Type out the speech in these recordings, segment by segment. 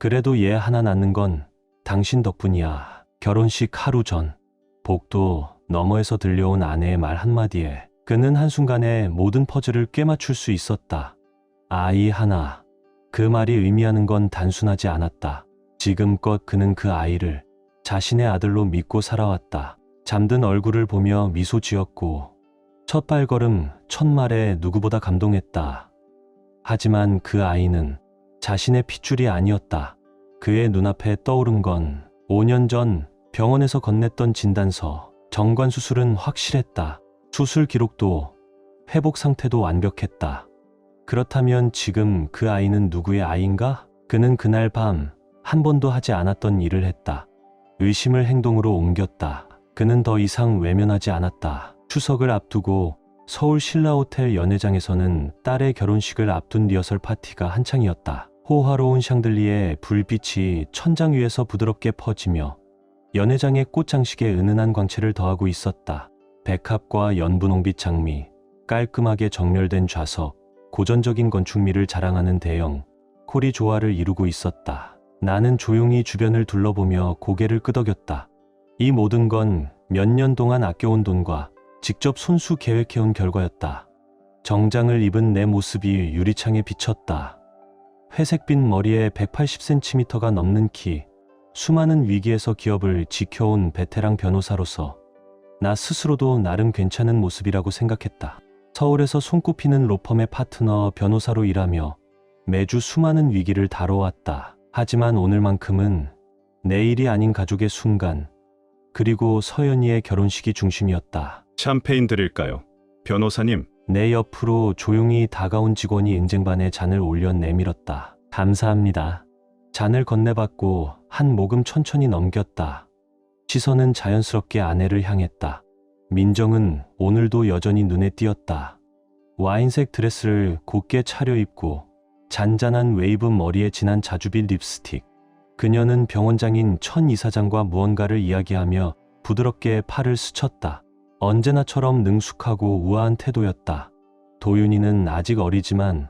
그래도 얘 하나 낳는 건 당신 덕분이야. 결혼식 하루 전 복도 너머에서 들려온 아내의 말 한마디에 그는 한순간에 모든 퍼즐을 꿰맞출 수 있었다. 아이 하나. 그 말이 의미하는 건 단순하지 않았다. 지금껏 그는 그 아이를 자신의 아들로 믿고 살아왔다. 잠든 얼굴을 보며 미소 지었고 첫 발걸음, 첫 말에 누구보다 감동했다. 하지만 그 아이는 자신의 핏줄이 아니었다. 그의 눈앞에 떠오른 건 5년 전 병원에서 건넸던 진단서. 정관 수술은 확실했다. 수술 기록도 회복 상태도 완벽했다. 그렇다면 지금 그 아이는 누구의 아이인가? 그는 그날 밤 한 번도 하지 않았던 일을 했다. 의심을 행동으로 옮겼다. 그는 더 이상 외면하지 않았다. 추석을 앞두고 서울 신라호텔 연회장에서는 딸의 결혼식을 앞둔 리허설 파티가 한창이었다. 호화로운 샹들리에 불빛이 천장 위에서 부드럽게 퍼지며 연회장의 꽃장식에 은은한 광채를 더하고 있었다. 백합과 연분홍빛 장미, 깔끔하게 정렬된 좌석, 고전적인 건축미를 자랑하는 대형 코리조화를 이루고 있었다. 나는 조용히 주변을 둘러보며 고개를 끄덕였다. 이 모든 건 몇 년 동안 아껴온 돈과 직접 손수 계획해온 결과였다. 정장을 입은 내 모습이 유리창에 비쳤다. 회색빛 머리에 180cm가 넘는 키, 수많은 위기에서 기업을 지켜온 베테랑 변호사로서 나 스스로도 나름 괜찮은 모습이라고 생각했다. 서울에서 손꼽히는 로펌의 파트너 변호사로 일하며 매주 수많은 위기를 다뤄왔다. 하지만 오늘만큼은 내일이 아닌 가족의 순간, 그리고 서연이의 결혼식이 중심이었다. 샴페인 드릴까요? 변호사님. 내 옆으로 조용히 다가온 직원이 은쟁반에 잔을 올려 내밀었다. 감사합니다. 잔을 건네받고 한 모금 천천히 넘겼다. 시선은 자연스럽게 아내를 향했다. 민정은 오늘도 여전히 눈에 띄었다. 와인색 드레스를 곧게 차려입고 잔잔한 웨이브 머리에 진한 자주빛 립스틱. 그녀는 병원장인 천 이사장과 무언가를 이야기하며 부드럽게 팔을 스쳤다. 언제나처럼 능숙하고 우아한 태도였다. 도윤이는 아직 어리지만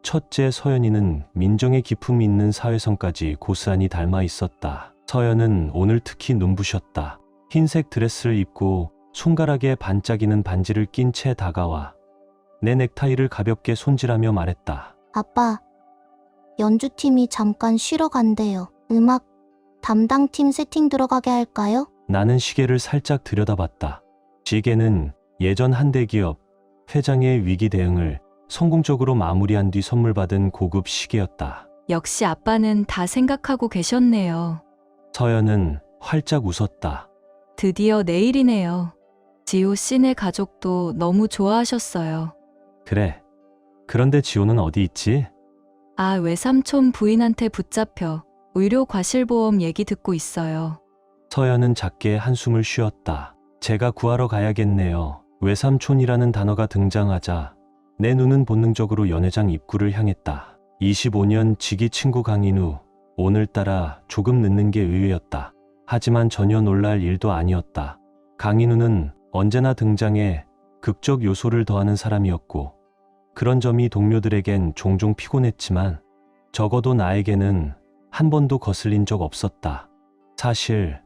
첫째 서연이는 민정의 기품이 있는 사회성까지 고스란히 닮아 있었다. 서연은 오늘 특히 눈부셨다. 흰색 드레스를 입고 손가락에 반짝이는 반지를 낀 채 다가와 내 넥타이를 가볍게 손질하며 말했다. 아빠, 연주팀이 잠깐 쉬러 간대요. 음악 담당팀 세팅 들어가게 할까요? 나는 시계를 살짝 들여다봤다. 시계는 예전 한대기업 회장의 위기 대응을 성공적으로 마무리한 뒤 선물 받은 고급 시계였다. 역시 아빠는 다 생각하고 계셨네요. 서연은 활짝 웃었다. 드디어 내일이네요. 지호 씨네 가족도 너무 좋아하셨어요. 그래. 그런데 지호는 어디 있지? 아, 외삼촌 부인한테 붙잡혀 의료과실보험 얘기 듣고 있어요. 서연은 작게 한숨을 쉬었다. 제가 구하러 가야겠네요. 외삼촌이라는 단어가 등장하자 내 눈은 본능적으로 연회장 입구를 향했다. 25년 지기 친구 강인우. 오늘따라 조금 늦는 게 의외였다. 하지만 전혀 놀랄 일도 아니었다. 강인우는 언제나 등장해 극적 요소를 더하는 사람이었고 그런 점이 동료들에겐 종종 피곤했지만 적어도 나에게는 한 번도 거슬린 적 없었다. 사실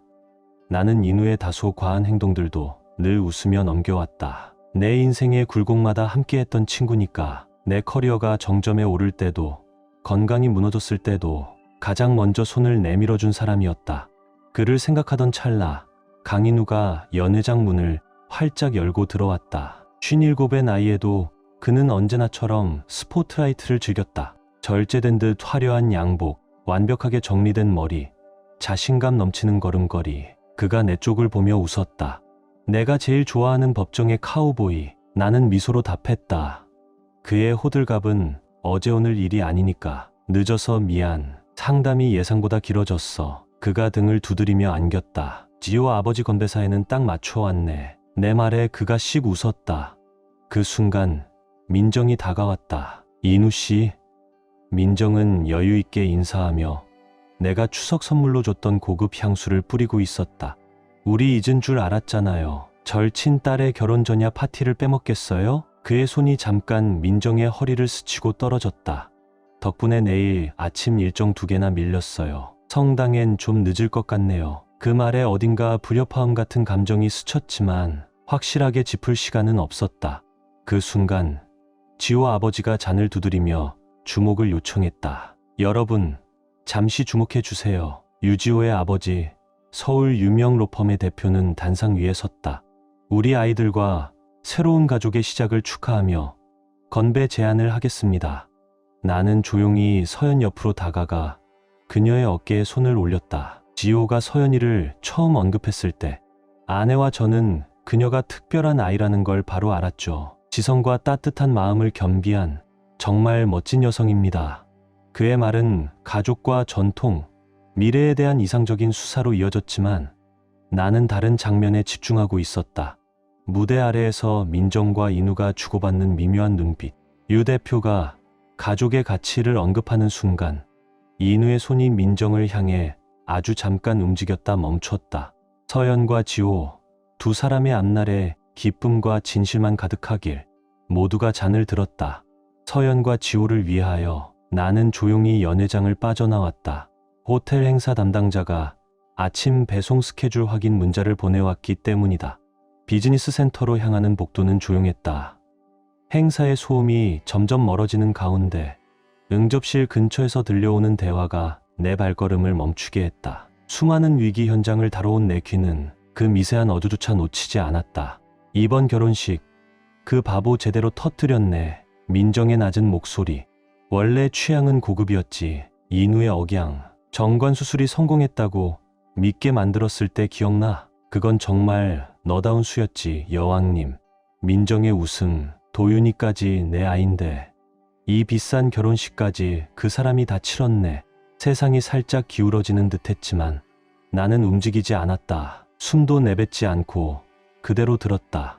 나는 인우의 다소 과한 행동들도 늘 웃으며 넘겨왔다. 내 인생의 굴곡마다 함께했던 친구니까. 내 커리어가 정점에 오를 때도 건강이 무너졌을 때도 가장 먼저 손을 내밀어준 사람이었다. 그를 생각하던 찰나 강인우가 연회장 문을 활짝 열고 들어왔다. 57의 나이에도 그는 언제나처럼 스포트라이트를 즐겼다. 절제된 듯 화려한 양복, 완벽하게 정리된 머리, 자신감 넘치는 걸음걸이. 그가 내 쪽을 보며 웃었다. 내가 제일 좋아하는 법정의 카우보이. 나는 미소로 답했다. 그의 호들갑은 어제 오늘 일이 아니니까. 늦어서 미안. 상담이 예상보다 길어졌어. 그가 등을 두드리며 안겼다. 지호 아버지 건배사에는 딱 맞춰왔네. 내 말에 그가 씩 웃었다. 그 순간 민정이 다가왔다. 인우 씨. 민정은 여유 있게 인사하며 내가 추석 선물로 줬던 고급 향수를 뿌리고 있었다. 우리 잊은 줄 알았잖아요. 절친 딸의 결혼 전야 파티를 빼먹겠어요? 그의 손이 잠깐 민정의 허리를 스치고 떨어졌다. 덕분에 내일 아침 일정 2개나 밀렸어요. 성당엔 좀 늦을 것 같네요. 그 말에 어딘가 불협화음 같은 감정이 스쳤지만 확실하게 짚을 시간은 없었다. 그 순간 지호 아버지가 잔을 두드리며 주목을 요청했다. 여러분, 잠시 주목해 주세요. 유지호의 아버지, 서울 유명 로펌의 대표는 단상 위에 섰다. 우리 아이들과 새로운 가족의 시작을 축하하며 건배 제안을 하겠습니다. 나는 조용히 서연 옆으로 다가가 그녀의 어깨에 손을 올렸다. 지호가 서연이를 처음 언급했을 때 아내와 저는 그녀가 특별한 아이라는 걸 바로 알았죠. 지성과 따뜻한 마음을 겸비한 정말 멋진 여성입니다. 그의 말은 가족과 전통, 미래에 대한 이상적인 수사로 이어졌지만 나는 다른 장면에 집중하고 있었다. 무대 아래에서 민정과 인우가 주고받는 미묘한 눈빛. 유 대표가 가족의 가치를 언급하는 순간 인우의 손이 민정을 향해 아주 잠깐 움직였다 멈췄다. 서연과 지호, 두 사람의 앞날에 기쁨과 진실만 가득하길. 모두가 잔을 들었다. 서연과 지호를 위하여 나는 조용히 연회장을 빠져나왔다. 호텔 행사 담당자가 아침 배송 스케줄 확인 문자를 보내왔기 때문이다. 비즈니스 센터로 향하는 복도는 조용했다. 행사의 소음이 점점 멀어지는 가운데 응접실 근처에서 들려오는 대화가 내 발걸음을 멈추게 했다. 수많은 위기 현장을 다뤄온 내 귀는 그 미세한 어조조차 놓치지 않았다. 이번 결혼식, 그 바보 제대로 터뜨렸네. 민정의 낮은 목소리. 원래 취향은 고급이었지. 인우의 억양. 정관 수술이 성공했다고 믿게 만들었을 때 기억나? 그건 정말 너다운 수였지, 여왕님. 민정의 웃음. 도윤이까지 내 아인데 이 비싼 결혼식까지 그 사람이 다 치렀네. 세상이 살짝 기울어지는 듯했지만 나는 움직이지 않았다. 숨도 내뱉지 않고 그대로 들었다.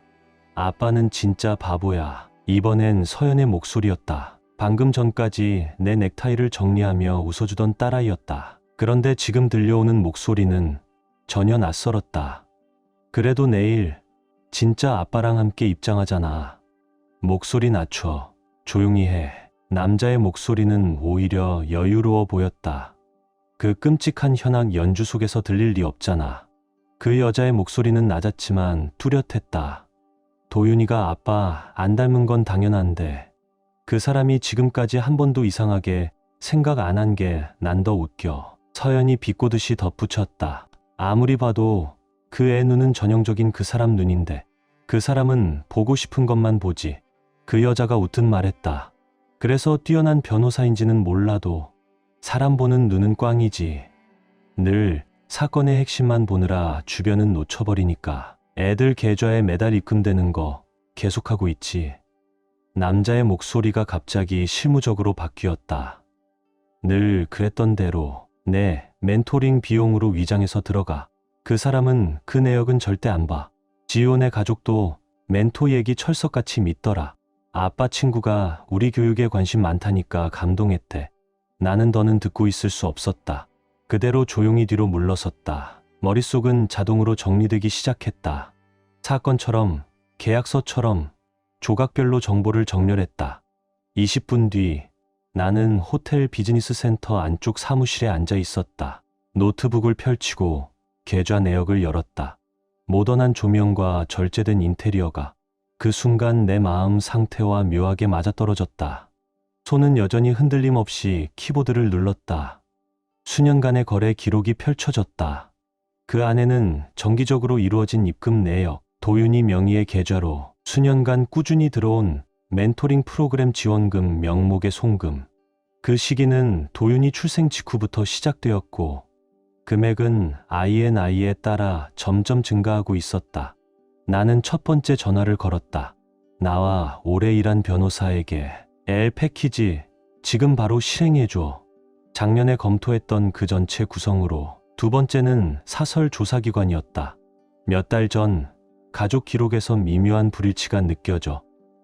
아빠는 진짜 바보야. 이번엔 서연의 목소리였다. 방금 전까지 내 넥타이를 정리하며 웃어주던 딸아이였다. 그런데 지금 들려오는 목소리는 전혀 낯설었다. 그래도 내일 진짜 아빠랑 함께 입장하잖아. 목소리 낮춰. 조용히 해. 남자의 목소리는 오히려 여유로워 보였다. 그 끔찍한 현악 연주 속에서 들릴 리 없잖아. 그 여자의 목소리는 낮았지만 뚜렷했다. 도윤이가 아빠 안 닮은 건 당연한데 그 사람이 지금까지 한 번도 이상하게 생각 안 한 게 난 더 웃겨. 서연이 비꼬듯이 덧붙였다. 아무리 봐도 그 애 눈은 전형적인 그 사람 눈인데 그 사람은 보고 싶은 것만 보지. 그 여자가 웃듯 말했다. 그래서 뛰어난 변호사인지는 몰라도 사람 보는 눈은 꽝이지. 늘 사건의 핵심만 보느라 주변은 놓쳐버리니까. 애들 계좌에 매달 입금되는 거 계속하고 있지. 남자의 목소리가 갑자기 실무적으로 바뀌었다. 늘 그랬던 대로 내 멘토링 비용으로 위장해서 들어가. 그 사람은 그 내역은 절대 안 봐. 지온의 가족도 멘토 얘기 철석같이 믿더라. 아빠 친구가 우리 교육에 관심 많다니까 감동했대. 나는 더는 듣고 있을 수 없었다. 그대로 조용히 뒤로 물러섰다. 머릿속은 자동으로 정리되기 시작했다. 사건처럼, 계약서처럼 조각별로 정보를 정렬했다. 20분 뒤 나는 호텔 비즈니스 센터 안쪽 사무실에 앉아 있었다. 노트북을 펼치고 계좌 내역을 열었다. 모던한 조명과 절제된 인테리어가 그 순간 내 마음 상태와 묘하게 맞아떨어졌다. 손은 여전히 흔들림 없이 키보드를 눌렀다. 수년간의 거래 기록이 펼쳐졌다. 그 안에는 정기적으로 이루어진 입금 내역, 도윤이 명의의 계좌로 수년간 꾸준히 들어온 멘토링 프로그램 지원금 명목의 송금. 그 시기는 도윤이 출생 직후부터 시작되었고 금액은 아이의 나이에 따라 점점 증가하고 있었다. 나는 첫 번째 전화를 걸었다. 나와 오래 일한 변호사에게 L 패키지 지금 바로 실행해줘. 작년에 검토했던 그 전체 구성으로. 두 번째는 사설 조사기관이었다. 몇 달 전 가족 기록에서 미묘한 불일치가 느껴져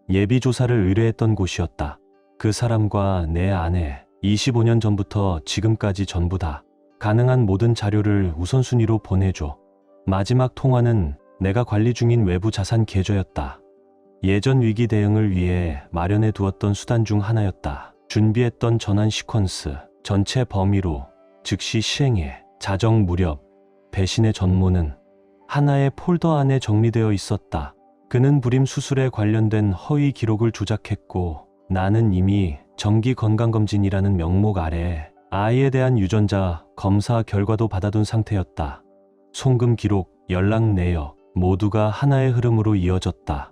예비 조사를 의뢰했던 곳이었다. 그 사람과 내 아내 25년 전부터 지금까지 전부 다 가능한 모든 자료를 우선순위로 보내줘. 마지막 통화는 내가 관리 중인 외부 자산 계좌였다. 예전 위기 대응을 위해 마련해 두었던 수단 중 하나였다. 준비했던 전환 시퀀스 전체 범위로 즉시 시행해. 자정 무렵 배신의 전모는 하나의 폴더 안에 정리되어 있었다. 그는 불임 수술에 관련된 허위 기록을 조작했고 나는 이미 정기 건강검진이라는 명목 아래 아이에 대한 유전자 검사 결과도 받아둔 상태였다. 송금 기록, 연락 내역 모두가 하나의 흐름으로 이어졌다.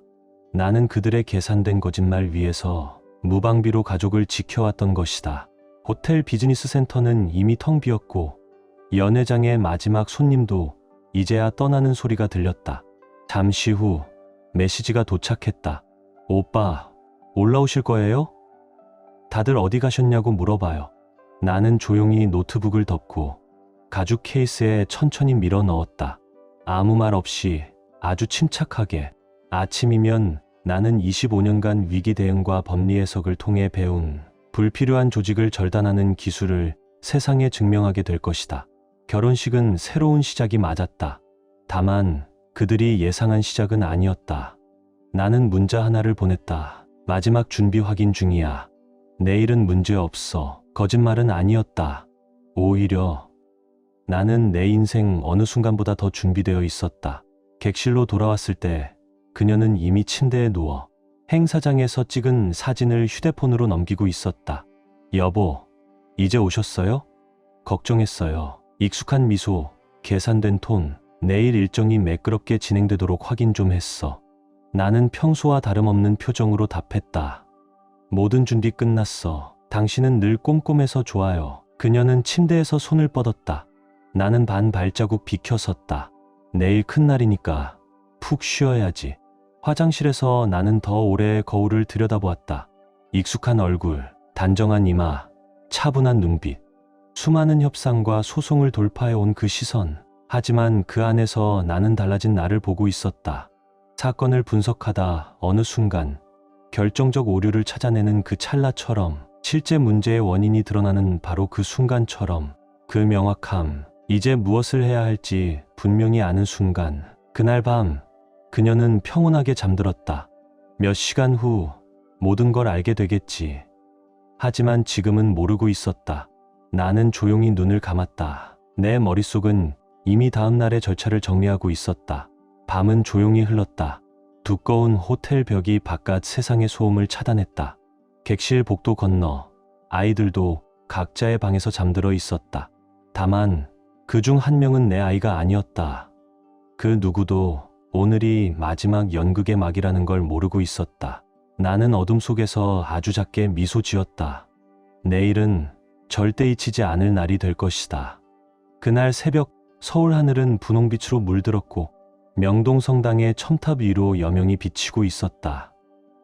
나는 그들의 계산된 거짓말 위에서 무방비로 가족을 지켜왔던 것이다. 호텔 비즈니스 센터는 이미 텅 비었고 연회장의 마지막 손님도 이제야 떠나는 소리가 들렸다. 잠시 후 메시지가 도착했다. 오빠, 올라오실 거예요? 다들 어디 가셨냐고 물어봐요. 나는 조용히 노트북을 덮고 가죽 케이스에 천천히 밀어 넣었다. 아무 말 없이 아주 침착하게. 아침이면 나는 25년간 위기 대응과 법리 해석을 통해 배운 불필요한 조직을 절단하는 기술을 세상에 증명하게 될 것이다. 결혼식은 새로운 시작이 맞았다. 다만 그들이 예상한 시작은 아니었다. 나는 문자 하나를 보냈다. 마지막 준비 확인 중이야. 내일은 문제 없어. 거짓말은 아니었다. 오히려 나는 내 인생 어느 순간보다 더 준비되어 있었다. 객실로 돌아왔을 때 그녀는 이미 침대에 누워 행사장에서 찍은 사진을 휴대폰으로 넘기고 있었다. 여보, 이제 오셨어요? 걱정했어요. 익숙한 미소, 계산된 톤, 내일 일정이 매끄럽게 진행되도록 확인 좀 했어. 나는 평소와 다름없는 표정으로 답했다. 모든 준비 끝났어. 당신은 늘 꼼꼼해서 좋아요. 그녀는 침대에서 손을 뻗었다. 나는 반 발자국 비켜섰다. 내일 큰 날이니까 푹 쉬어야지. 화장실에서 나는 더 오래 거울을 들여다보았다. 익숙한 얼굴, 단정한 이마, 차분한 눈빛. 수많은 협상과 소송을 돌파해온 그 시선. 하지만 그 안에서 나는 달라진 나를 보고 있었다. 사건을 분석하다 어느 순간 결정적 오류를 찾아내는 그 찰나처럼, 실제 문제의 원인이 드러나는 바로 그 순간처럼, 그 명확함, 이제 무엇을 해야 할지 분명히 아는 순간, 그날 밤 그녀는 평온하게 잠들었다. 몇 시간 후 모든 걸 알게 되겠지. 하지만 지금은 모르고 있었다. 나는 조용히 눈을 감았다. 내 머릿속은 이미 다음 날의 절차를 정리하고 있었다. 밤은 조용히 흘렀다. 두꺼운 호텔 벽이 바깥 세상의 소음을 차단했다. 객실 복도 건너 아이들도 각자의 방에서 잠들어 있었다. 다만 그 중 한 명은 내 아이가 아니었다. 그 누구도 오늘이 마지막 연극의 막이라는 걸 모르고 있었다. 나는 어둠 속에서 아주 작게 미소 지었다. 내일은 절대 잊히지 않을 날이 될 것이다. 그날 새벽 서울 하늘은 분홍빛으로 물들었고 명동 성당의 첨탑 위로 여명이 비치고 있었다.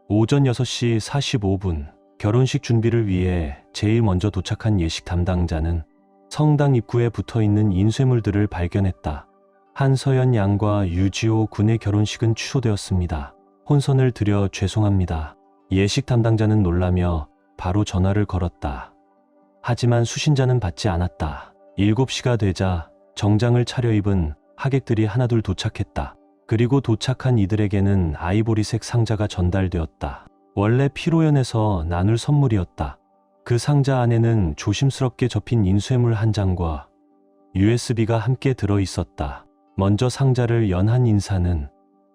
오전 6시 45분 결혼식 준비를 위해 제일 먼저 도착한 예식 담당자는 성당 입구에 붙어있는 인쇄물들을 발견했다. 한서연 양과 유지호 군의 결혼식은 취소되었습니다. 혼선을 드려 죄송합니다. 예식 담당자는 놀라며 바로 전화를 걸었다. 하지만 수신자는 받지 않았다. 7시가 되자 정장을 차려입은 하객들이 하나둘 도착했다. 그리고 도착한 이들에게는 아이보리색 상자가 전달되었다. 원래 피로연에서 나눌 선물이었다. 그 상자 안에는 조심스럽게 접힌 인쇄물 한 장과 USB가 함께 들어 있었다. 먼저 상자를 연 한 인사는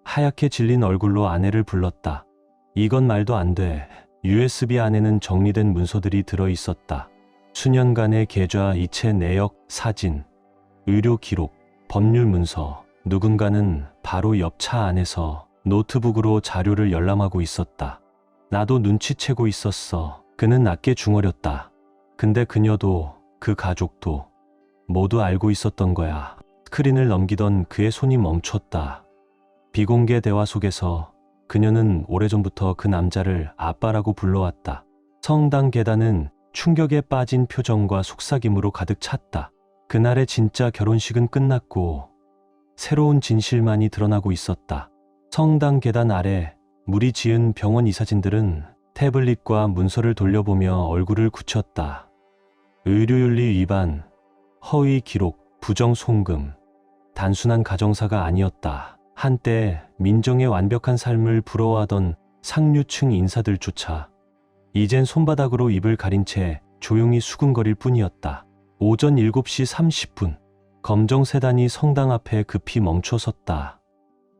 하얗게 질린 얼굴로 아내를 불렀다. 이건 말도 안 돼. USB 안에는 정리된 문서들이 들어 있었다. 수년간의 계좌 이체 내역, 사진, 의료 기록, 법률 문서. 누군가는 바로 옆 차 안에서 노트북으로 자료를 열람하고 있었다. 나도 눈치채고 있었어. 그는 낮게 중얼였다. 근데 그녀도 그 가족도 모두 알고 있었던 거야. 스크린을 넘기던 그의 손이 멈췄다. 비공개 대화 속에서 그녀는 오래전부터 그 남자를 아빠라고 불러왔다. 성당 계단은 충격에 빠진 표정과 속삭임으로 가득 찼다. 그날의 진짜 결혼식은 끝났고 새로운 진실만이 드러나고 있었다. 성당 계단 아래 물이 지은 병원 이사진들은 태블릿과 문서를 돌려보며 얼굴을 굳혔다. 의료윤리 위반, 허위 기록, 부정 송금. 단순한 가정사가 아니었다. 한때 민정의 완벽한 삶을 부러워하던 상류층 인사들조차 이젠 손바닥으로 입을 가린 채 조용히 수군거릴 뿐이었다. 오전 7시 30분. 검정 세단이 성당 앞에 급히 멈춰섰다.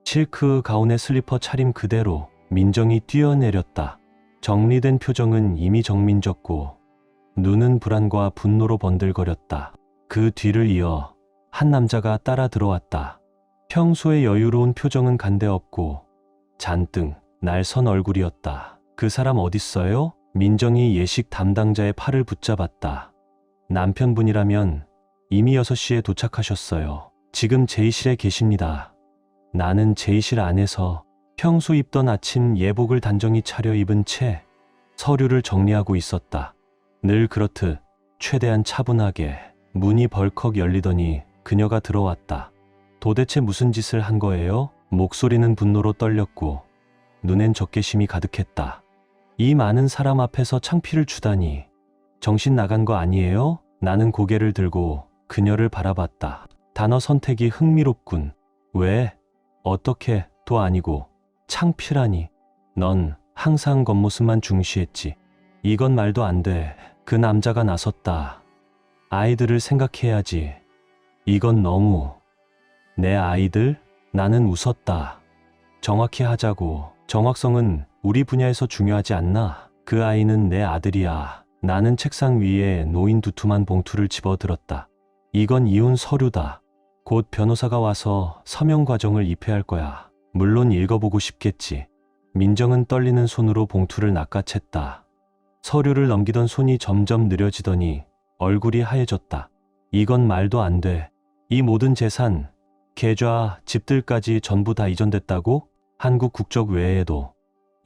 실크 가운에 슬리퍼 차림 그대로 민정이 뛰어내렸다. 정리된 표정은 이미 정민졌고 눈은 불안과 분노로 번들거렸다. 그 뒤를 이어 한 남자가 따라 들어왔다. 평소의 여유로운 표정은 간데없고 잔뜩 날선 얼굴이었다. 그 사람 어딨어요? 민정이 예식 담당자의 팔을 붙잡았다. 남편분이라면 이미 6시에 도착하셨어요. 지금 제의실에 계십니다. 나는 제의실 안에서 평소 입던 아침 예복을 단정히 차려 입은 채 서류를 정리하고 있었다. 늘 그렇듯 최대한 차분하게. 문이 벌컥 열리더니 그녀가 들어왔다. 도대체 무슨 짓을 한 거예요? 목소리는 분노로 떨렸고 눈엔 적개심이 가득했다. 이 많은 사람 앞에서 창피를 주다니 정신 나간 거 아니에요? 나는 고개를 들고 그녀를 바라봤다. 단어 선택이 흥미롭군. 왜? 어떻게? 도 아니고 창피라니. 넌 항상 겉모습만 중시했지. 이건 말도 안 돼. 그 남자가 나섰다. 아이들을 생각해야지. 이건 너무. 내 아이들? 나는 웃었다. 정확히 하자고. 정확성은 우리 분야에서 중요하지 않나? 그 아이는 내 아들이야. 나는 책상 위에 놓인 두툼한 봉투를 집어들었다. 이건 이혼 서류다. 곧 변호사가 와서 서명 과정을 입회할 거야. 물론 읽어보고 싶겠지. 민정은 떨리는 손으로 봉투를 낚아챘다. 서류를 넘기던 손이 점점 느려지더니 얼굴이 하얘졌다. 이건 말도 안 돼. 이 모든 재산, 계좌, 집들까지 전부 다 이전됐다고? 한국 국적 외에도.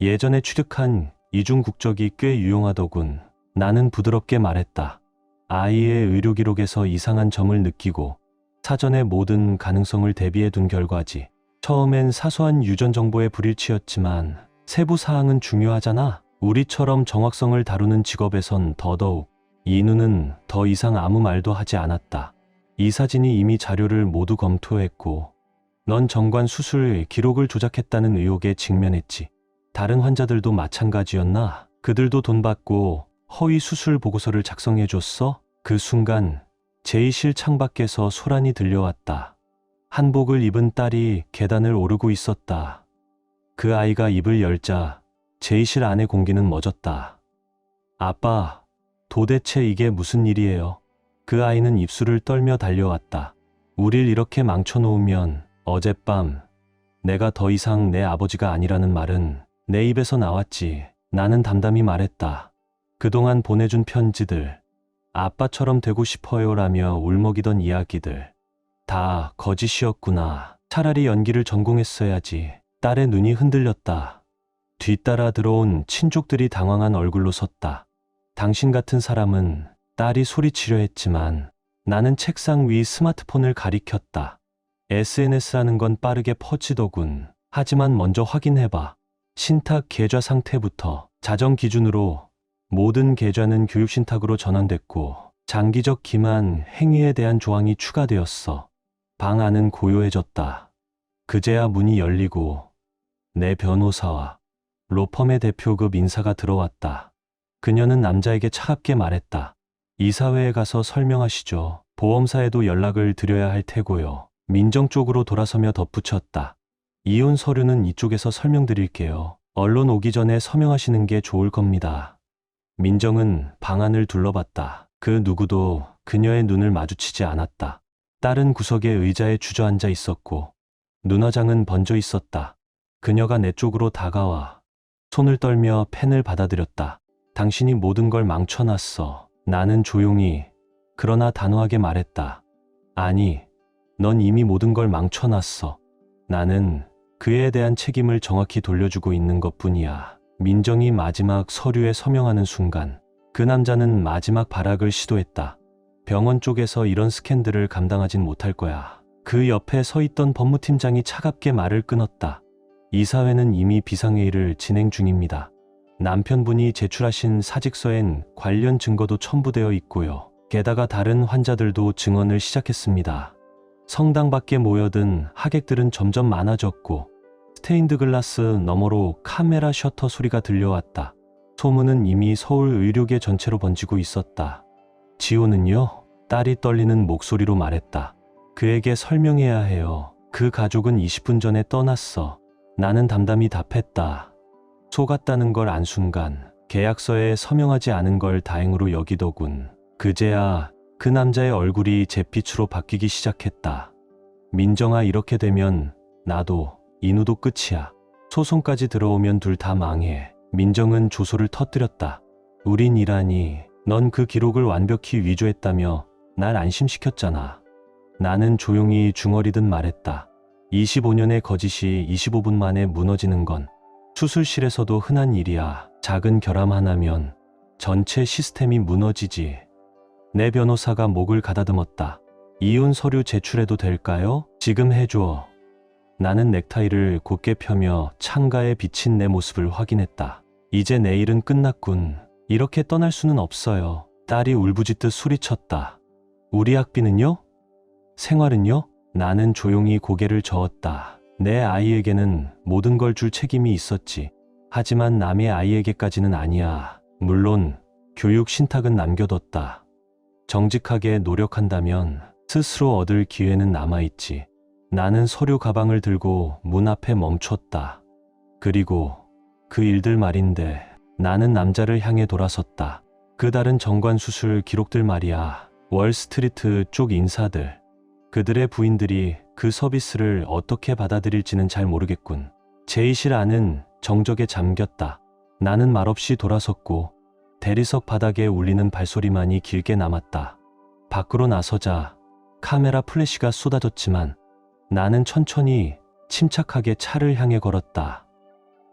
예전에 취득한 이중 국적이 꽤 유용하더군. 나는 부드럽게 말했다. 아이의 의료 기록에서 이상한 점을 느끼고 사전에 모든 가능성을 대비해 둔 결과지. 처음엔 사소한 유전 정보의 불일치였지만 세부 사항은 중요하잖아. 우리처럼 정확성을 다루는 직업에선 더더욱. 이누는 더 이상 아무 말도 하지 않았다. 이 사진이 이미 자료를 모두 검토했고 넌 정관 수술 기록을 조작했다는 의혹에 직면했지. 다른 환자들도 마찬가지였나? 그들도 돈 받고 허위 수술 보고서를 작성해줬어? 그 순간 제의실 창밖에서 소란이 들려왔다. 한복을 입은 딸이 계단을 오르고 있었다. 그 아이가 입을 열자 제의실 안의 공기는 멎었다. 아빠, 도대체 이게 무슨 일이에요? 그 아이는 입술을 떨며 달려왔다. 우릴 이렇게 망쳐놓으면 어젯밤 내가 더 이상 내 아버지가 아니라는 말은 내 입에서 나왔지. 나는 담담히 말했다. 그동안 보내준 편지들, 아빠처럼 되고 싶어요라며 울먹이던 이야기들 다 거짓이었구나. 차라리 연기를 전공했어야지. 딸의 눈이 흔들렸다. 뒤따라 들어온 친족들이 당황한 얼굴로 섰다. 당신 같은 사람은 딸이 소리치려 했지만 나는 책상 위 스마트폰을 가리켰다. SNS라는 건 빠르게 퍼지더군. 하지만 먼저 확인해봐. 신탁 계좌 상태부터. 자정 기준으로 모든 계좌는 교육신탁으로 전환됐고 장기적 기만 행위에 대한 조항이 추가되었어. 방 안은 고요해졌다. 그제야 문이 열리고 내 변호사와 로펌의 대표급 인사가 들어왔다. 그녀는 남자에게 차갑게 말했다. 이사회에 가서 설명하시죠. 보험사에도 연락을 드려야 할 테고요. 민정 쪽으로 돌아서며 덧붙였다. 이혼 서류는 이쪽에서 설명드릴게요. 언론 오기 전에 서명하시는 게 좋을 겁니다. 민정은 방 안을 둘러봤다. 그 누구도 그녀의 눈을 마주치지 않았다. 딸은 구석에 의자에 주저앉아 있었고 눈화장은 번져 있었다. 그녀가 내 쪽으로 다가와 손을 떨며 펜을 받아들였다. 당신이 모든 걸 망쳐놨어. 나는 조용히 그러나 단호하게 말했다. 아니, 넌 이미 모든 걸 망쳐놨어. 나는 그에 대한 책임을 정확히 돌려주고 있는 것뿐이야. 민정이 마지막 서류에 서명하는 순간 그 남자는 마지막 발악을 시도했다. 병원 쪽에서 이런 스캔들을 감당하진 못할 거야. 그 옆에 서 있던 법무팀장이 차갑게 말을 끊었다. 이사회는 이미 비상회의를 진행 중입니다. 남편분이 제출하신 사직서엔 관련 증거도 첨부되어 있고요. 게다가 다른 환자들도 증언을 시작했습니다. 성당 밖에 모여든 하객들은 점점 많아졌고 스테인드 글라스 너머로 카메라 셔터 소리가 들려왔다. 소문은 이미 서울 의료계 전체로 번지고 있었다. 지호는요? 딸이 떨리는 목소리로 말했다. 그에게 설명해야 해요. 그 가족은 20분 전에 떠났어. 나는 담담히 답했다. 속았다는 걸 안 순간 계약서에 서명하지 않은 걸 다행으로 여기더군. 그제야 그 남자의 얼굴이 잿빛으로 바뀌기 시작했다. 민정아, 이렇게 되면 나도 인우도 끝이야. 소송까지 들어오면 둘 다 망해. 민정은 조소를 터뜨렸다. 우린 이라니, 넌 그 기록을 완벽히 위조했다며 날 안심시켰잖아. 나는 조용히 중얼이듯 말했다. 25년의 거짓이 25분 만에 무너지는 건 수술실에서도 흔한 일이야. 작은 결함 하나면 전체 시스템이 무너지지. 내 변호사가 목을 가다듬었다. 이혼 서류 제출해도 될까요? 지금 해줘. 나는 넥타이를 곧게 펴며 창가에 비친 내 모습을 확인했다. 이제 내 일은 끝났군. 이렇게 떠날 수는 없어요. 딸이 울부짖듯 소리쳤다. 우리 학비는요? 생활은요? 나는 조용히 고개를 저었다. 내 아이에게는 모든 걸 줄 책임이 있었지. 하지만 남의 아이에게까지는 아니야. 물론 교육 신탁은 남겨뒀다. 정직하게 노력한다면 스스로 얻을 기회는 남아있지. 나는 서류 가방을 들고 문 앞에 멈췄다. 그리고 그 일들 말인데 나는 남자를 향해 돌아섰다. 그 다른 정관수술 기록들 말이야. 월스트리트 쪽 인사들. 그들의 부인들이 그 서비스를 어떻게 받아들일지는 잘 모르겠군. 제이실 안은 정적에 잠겼다. 나는 말없이 돌아섰고 대리석 바닥에 울리는 발소리만이 길게 남았다. 밖으로 나서자 카메라 플래시가 쏟아졌지만 나는 천천히 침착하게 차를 향해 걸었다.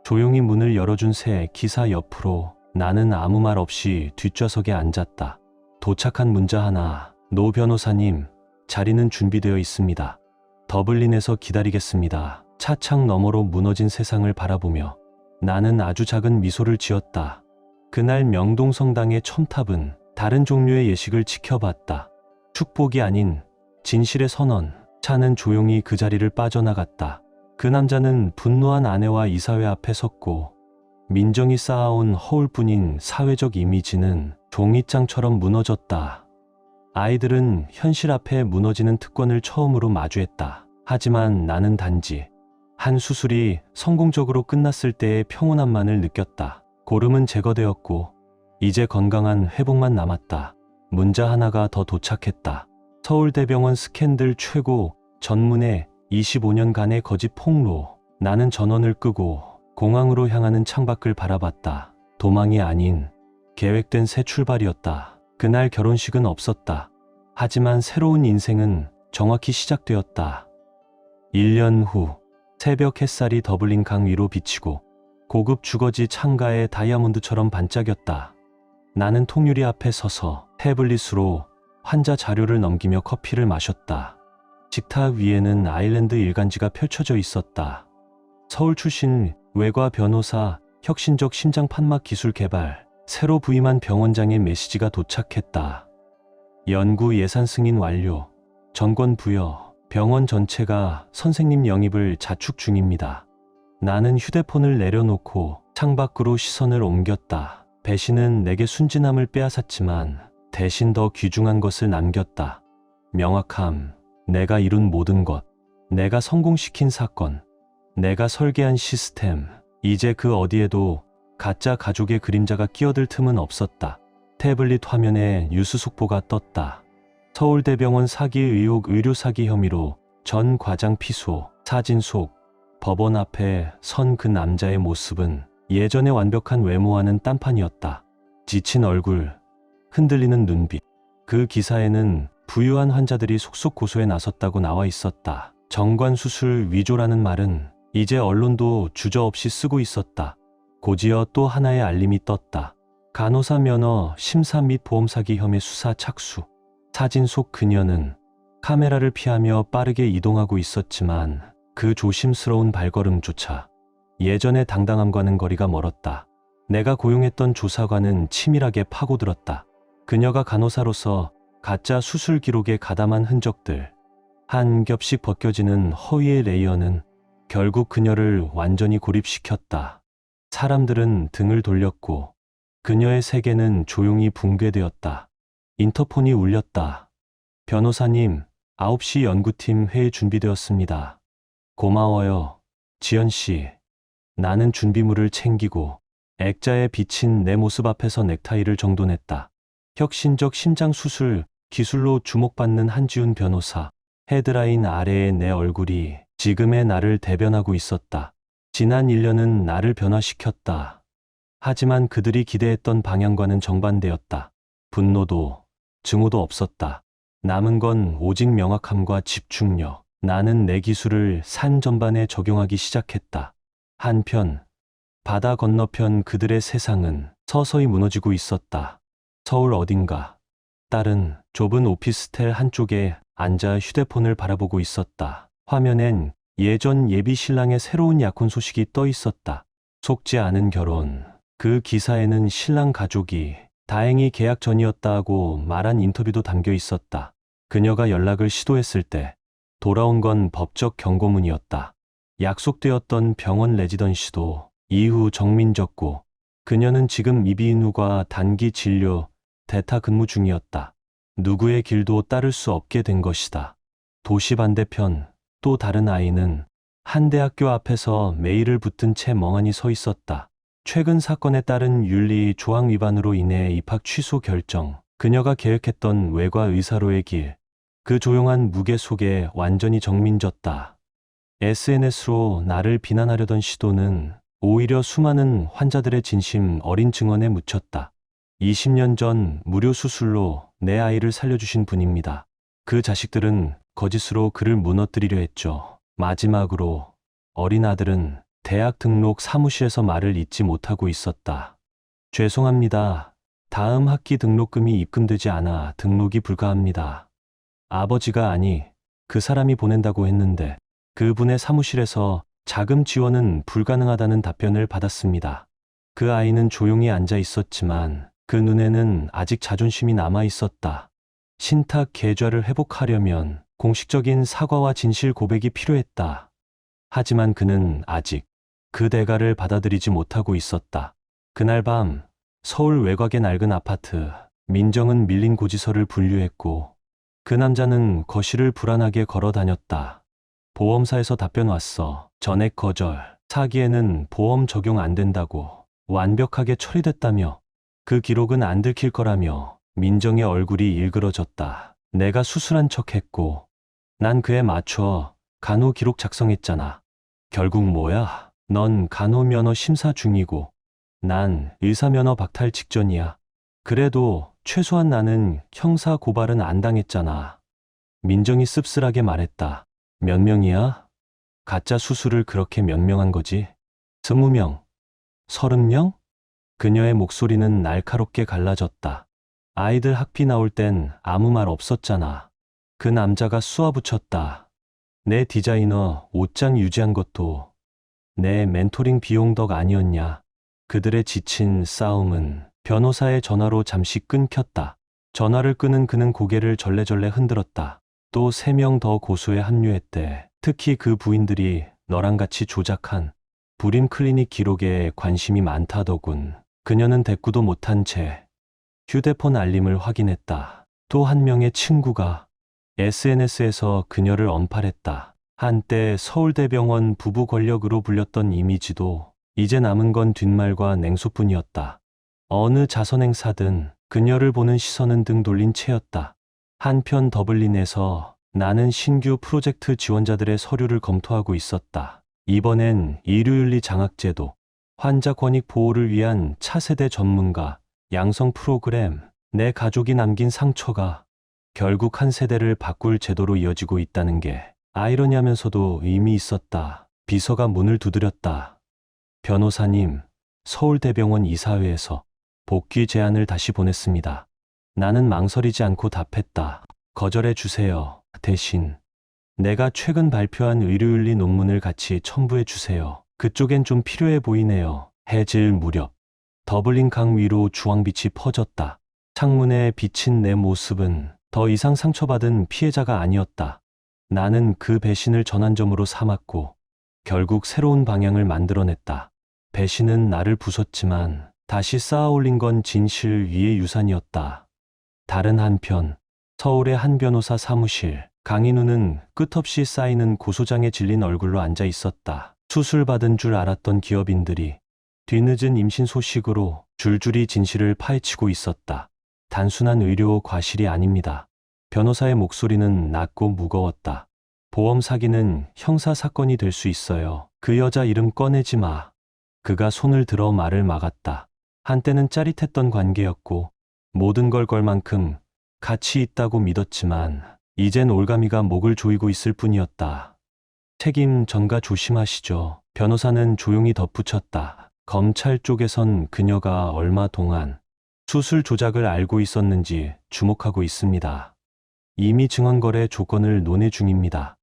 조용히 문을 열어준 새 기사 옆으로 나는 아무 말 없이 뒷좌석에 앉았다. 도착한 문자 하나. 노 변호사님, 자리는 준비되어 있습니다. 더블린에서 기다리겠습니다. 차창 너머로 무너진 세상을 바라보며 나는 아주 작은 미소를 지었다. 그날 명동성당의 첨탑은 다른 종류의 예식을 지켜봤다. 축복이 아닌 진실의 선언. 차는 조용히 그 자리를 빠져나갔다. 그 남자는 분노한 아내와 이사회 앞에 섰고 민정이 쌓아온 허울뿐인 사회적 이미지는 종이장처럼 무너졌다. 아이들은 현실 앞에 무너지는 특권을 처음으로 마주했다. 하지만 나는 단지 한 수술이 성공적으로 끝났을 때의 평온함만을 느꼈다. 고름은 제거되었고 이제 건강한 회복만 남았다. 문자 하나가 더 도착했다. 서울대병원 스캔들 최고 전문의 25년간의 거짓 폭로. 나는 전원을 끄고 공항으로 향하는 창밖을 바라봤다. 도망이 아닌 계획된 새 출발이었다. 그날 결혼식은 없었다. 하지만 새로운 인생은 정확히 시작되었다. 1년 후 새벽 햇살이 더블린 강 위로 비치고 고급 주거지 창가에 다이아몬드처럼 반짝였다. 나는 통유리 앞에 서서 태블릿으로 환자 자료를 넘기며 커피를 마셨다. 식탁 위에는 아일랜드 일간지가 펼쳐져 있었다. 서울 출신 외과 변호사, 혁신적 심장 판막 기술 개발, 새로 부임한 병원장의 메시지가 도착했다. 연구 예산 승인 완료, 전권 부여, 병원 전체가 선생님 영입을 자축 중입니다. 나는 휴대폰을 내려놓고 창밖으로 시선을 옮겼다. 배신은 내게 순진함을 빼앗았지만 대신 더 귀중한 것을 남겼다. 명확함, 내가 이룬 모든 것, 내가 성공시킨 사건, 내가 설계한 시스템. 이제 그 어디에도 가짜 가족의 그림자가 끼어들 틈은 없었다. 태블릿 화면에 뉴스 속보가 떴다. 서울대병원 사기 의혹 의료 사기 혐의로 전 과장 피소. 사진 속 법원 앞에 선 그 남자의 모습은 예전의 완벽한 외모와는 딴판이었다. 지친 얼굴, 흔들리는 눈빛. 그 기사에는 부유한 환자들이 속속 고소에 나섰다고 나와 있었다. 정관수술 위조라는 말은 이제 언론도 주저없이 쓰고 있었다. 곧이어 또 하나의 알림이 떴다. 간호사 면허 심사 및 보험 사기 혐의 수사 착수. 사진 속 그녀는 카메라를 피하며 빠르게 이동하고 있었지만 그 조심스러운 발걸음조차 예전의 당당함과는 거리가 멀었다. 내가 고용했던 조사관은 치밀하게 파고들었다. 그녀가 간호사로서 가짜 수술 기록에 가담한 흔적들. 한 겹씩 벗겨지는 허위의 레이어는 결국 그녀를 완전히 고립시켰다. 사람들은 등을 돌렸고 그녀의 세계는 조용히 붕괴되었다. 인터폰이 울렸다. 변호사님, 9시 연구팀 회의 준비되었습니다. 고마워요, 지연 씨. 나는 준비물을 챙기고 액자에 비친 내 모습 앞에서 넥타이를 정돈했다. 혁신적 심장 수술 기술로 주목받는 한지훈 변호사. 헤드라인 아래에 내 얼굴이 지금의 나를 대변하고 있었다. 지난 1년은 나를 변화시켰다. 하지만 그들이 기대했던 방향과는 정반대였다. 분노도 증오도 없었다. 남은 건 오직 명확함과 집중력. 나는 내 기술을 산 전반에 적용하기 시작했다. 한편 바다 건너편 그들의 세상은 서서히 무너지고 있었다. 서울 어딘가 딸은 좁은 오피스텔 한쪽에 앉아 휴대폰을 바라보고 있었다. 화면엔 예전 예비 신랑의 새로운 약혼 소식이 떠 있었다. 속지 않은 결혼. 그 기사에는 신랑 가족이 다행히 계약 전이었다고 말한 인터뷰도 담겨 있었다. 그녀가 연락을 시도했을 때 돌아온 건 법적 경고문이었다. 약속되었던 병원 레지던시도 이후 정민졌고 그녀는 지금 이비인후과 단기 진료 대타 근무 중이었다. 누구의 길도 따를 수 없게 된 것이다. 도시 반대편 또 다른 아이는 한 대학교 앞에서 메일을 붙든 채 멍하니 서 있었다. 최근 사건에 따른 윤리 조항 위반으로 인해 입학 취소 결정. 그녀가 계획했던 외과 의사로의 길. 그 조용한 무게 속에 완전히 정민졌다. SNS로 나를 비난하려던 시도는 오히려 수많은 환자들의 진심 어린 증언에 묻혔다. 20년 전 무료 수술로 내 아이를 살려주신 분입니다. 그 자식들은 거짓으로 그를 무너뜨리려 했죠. 마지막으로 어린 아들은 대학 등록 사무실에서 말을 잇지 못하고 있었다. 죄송합니다. 다음 학기 등록금이 입금되지 않아 등록이 불가합니다. 아버지가 아니, 그 사람이 보낸다고 했는데 그분의 사무실에서 자금 지원은 불가능하다는 답변을 받았습니다. 그 아이는 조용히 앉아 있었지만 그 눈에는 아직 자존심이 남아 있었다. 신탁 계좌를 회복하려면 공식적인 사과와 진실 고백이 필요했다. 하지만 그는 아직 그 대가를 받아들이지 못하고 있었다. 그날 밤 서울 외곽의 낡은 아파트. 민정은 밀린 고지서를 분류했고 그 남자는 거실을 불안하게 걸어 다녔다. 보험사에서 답변 왔어. 전액 거절. 사기에는 보험 적용 안 된다고. 완벽하게 처리됐다며. 그 기록은 안 들킬 거라며. 민정의 얼굴이 일그러졌다. 내가 수술한 척했고 난 그에 맞춰 간호 기록 작성했잖아. 결국 뭐야? 넌 간호 면허 심사 중이고 난 의사 면허 박탈 직전이야. 그래도 최소한 나는 형사 고발은 안 당했잖아. 민정이 씁쓸하게 말했다. 몇 명이야? 가짜 수술을 그렇게 몇 명 한 거지? 20명? 30명? 그녀의 목소리는 날카롭게 갈라졌다. 아이들 학비 나올 땐 아무 말 없었잖아. 그 남자가 쏘아붙였다. 내 디자이너 옷장 유지한 것도 내 멘토링 비용 덕 아니었냐. 그들의 지친 싸움은 변호사의 전화로 잠시 끊겼다. 전화를 끄는 그는 고개를 절레절레 흔들었다. 또 3명 더 고소에 합류했대. 특히 그 부인들이 너랑 같이 조작한 불임 클리닉 기록에 관심이 많다더군. 그녀는 대꾸도 못한 채 휴대폰 알림을 확인했다. 또 한 명의 친구가 SNS에서 그녀를 언팔했다. 한때 서울대병원 부부 권력으로 불렸던 이미지도 이제 남은 건 뒷말과 냉소뿐이었다. 어느 자선행사든 그녀를 보는 시선은 등 돌린 채였다. 한편 더블린에서 나는 신규 프로젝트 지원자들의 서류를 검토하고 있었다. 이번엔 의료윤리 장학제도, 환자 권익 보호를 위한 차세대 전문가, 양성 프로그램, 내 가족이 남긴 상처가 결국 한 세대를 바꿀 제도로 이어지고 있다는 게 아이러니하면서도 의미 있었다. 비서가 문을 두드렸다. 변호사님, 서울대병원 이사회에서 복귀 제안을 다시 보냈습니다. 나는 망설이지 않고 답했다. 거절해 주세요. 대신 내가 최근 발표한 의료윤리 논문을 같이 첨부해 주세요. 그쪽엔 좀 필요해 보이네요. 해질 무렵 더블린 강 위로 주황빛이 퍼졌다. 창문에 비친 내 모습은 더 이상 상처받은 피해자가 아니었다. 나는 그 배신을 전환점으로 삼았고 결국 새로운 방향을 만들어냈다. 배신은 나를 부쉈지만 다시 쌓아 올린 건 진실 위의 유산이었다. 다른 한편 서울의 한 변호사 사무실, 강인우는 끝없이 쌓이는 고소장에 질린 얼굴로 앉아 있었다. 수술받은 줄 알았던 기업인들이 뒤늦은 임신 소식으로 줄줄이 진실을 파헤치고 있었다. 단순한 의료 과실이 아닙니다. 변호사의 목소리는 낮고 무거웠다. 보험 사기는 형사 사건이 될 수 있어요. 그 여자 이름 꺼내지 마. 그가 손을 들어 말을 막았다. 한때는 짜릿했던 관계였고 모든 걸 걸 만큼 가치 있다고 믿었지만 이젠 올가미가 목을 조이고 있을 뿐이었다. 책임 전가 조심하시죠. 변호사는 조용히 덧붙였다. 검찰 쪽에선 그녀가 얼마 동안 수술 조작을 알고 있었는지 주목하고 있습니다. 이미 증언거래 조건을 논의 중입니다.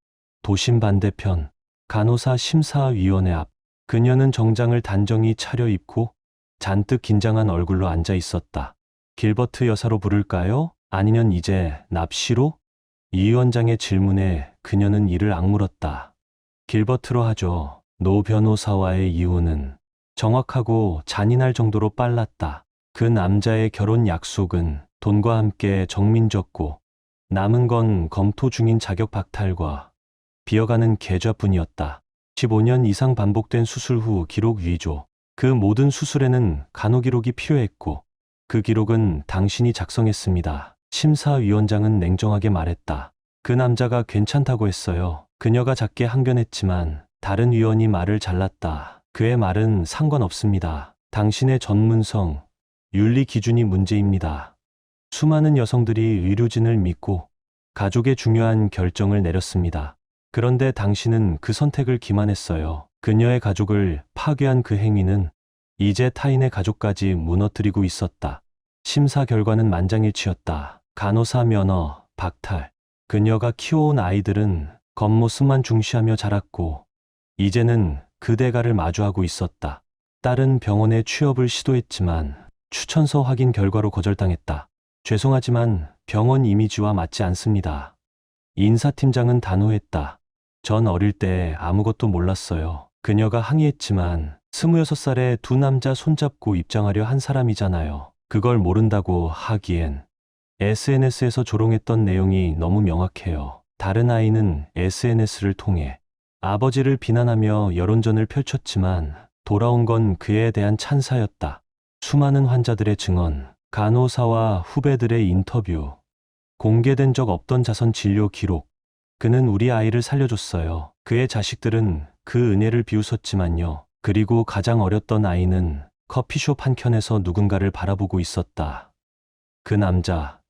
도심 반대편 간호사 심사위원회 앞, 그녀는 정장을 단정히 차려입고 잔뜩 긴장한 얼굴로 앉아 있었다. 길버트 여사로 부를까요? 아니면 이제 납시로? 이 위원장의 질문에 그녀는 이를 악물었다. 길버트로 하죠. 노 변호사와의 이혼은 정확하고 잔인할 정도로 빨랐다. 그 남자의 결혼 약속은 돈과 함께 정민졌고 남은 건 검토 중인 자격 박탈과 비어가는 계좌뿐이었다. 15년 이상 반복된 수술 후 기록 위조. 그 모든 수술에는 간호 기록이 필요했고 그 기록은 당신이 작성했습니다. 심사위원장은 냉정하게 말했다. 그 남자가 괜찮다고 했어요. 그녀가 작게 항변했지만 다른 위원이 말을 잘랐다. 그의 말은 상관없습니다. 당신의 전문성, 윤리 기준이 문제입니다. 수많은 여성들이 의료진을 믿고 가족의 중요한 결정을 내렸습니다. 그런데 당신은 그 선택을 기만했어요. 그녀의 가족을 파괴한 그 행위는 이제 타인의 가족까지 무너뜨리고 있었다. 심사 결과는 만장일치였다. 간호사 면허, 박탈. 그녀가 키워온 아이들은 겉모습만 중시하며 자랐고 이제는 그 대가를 마주하고 있었다. 딸은 병원에 취업을 시도했지만 추천서 확인 결과로 거절당했다. 죄송하지만 병원 이미지와 맞지 않습니다. 인사팀장은 단호했다. 전 어릴 때 아무것도 몰랐어요. 그녀가 항의했지만 26살에 두 남자 손잡고 입장하려 한 사람이잖아요. 그걸 모른다고 하기엔 SNS에서 조롱했던 내용이 너무 명확해요. 다른 아이는 SNS를 통해 아버지를 비난하며 여론전을 펼쳤지만 돌아온 건 그에 대한 찬사였다. 수많은 환자들의 증언, 간호사와 후배들의 인터뷰, 공개된 적 없던 자선 진료 기록. 그는 우리 아이를 살려줬어요. 그의 자식들은 그 은혜를 비웃었지만요. 그리고 가장 어렸던 아이는 커피숍 한켠에서 누군가를 바라보고 있었다. 그 남자,